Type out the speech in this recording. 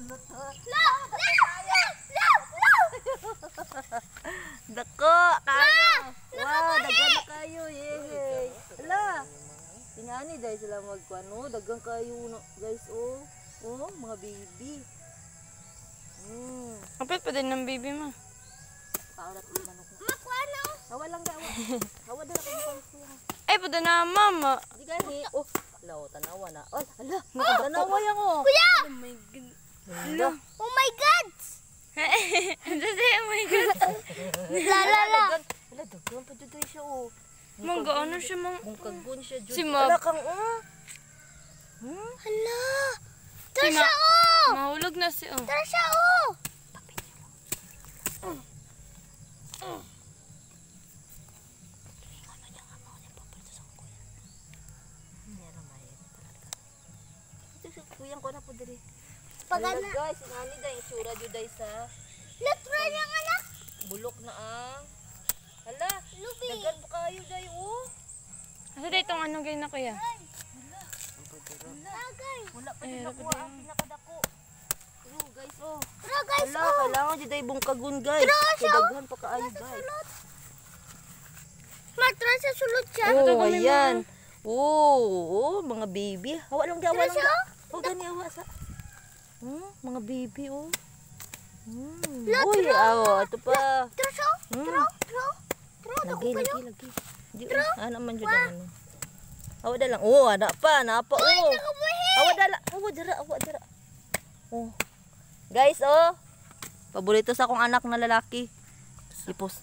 sulot to. Dako kayo. Wow, dagan na kayo. Yay. Ala. Ingani dahil sila magkuano, dagang kayo guys oh. Oh, mga baby. Kapit pa din ng baby mo. Paulat ng manok. Makuano? Hawa lang daw. Hawa dala ko ng kuya. Ay, pa na mama. Di gani. Oh, ala, tanawa na. Oh, ala, tanawa yang oh. Kuya! Oh my God. Ala. Oh my God! Oh my God. La. Ala, dagang pa jud siya oh. Mangga ano siya mang... Mungkagon siya jud. Si Mab. Ala kang oh. Hala! Si Tara siya oh! Mahulog na si oh. Tara siya oh! Kuyang ko na po diri. Pagana. Guys, ingani dahil sura jud dahil sa Latra niyang anak! bulok na ang. Hala, Lubi! dagan pa kayo dahil oh. Asa dito itong ano gay na kuya? Tagay! Wala pa din ako ang pinakadako. Oh guys oh. Tara guys Hala, oh! kailangan jud dahil bungkagon guys. Siya, oh. Daghan pa kaayo guys. Matra siya sulod siya. Oh, ayan. Oh, mga baby. Hawa lang Tara siya oh! Oh, gani awa sa. Mga baby oh. La, Uy, awa, ito pa. Tara siya oh! Tara! Lagi. Di ana man jud ang ano. Awa da lang. Oh, ada pa, napa oh. Awa dala, awa dira. Oh. Guys, oh. Paborito sa akong anak na lalaki. Ipos.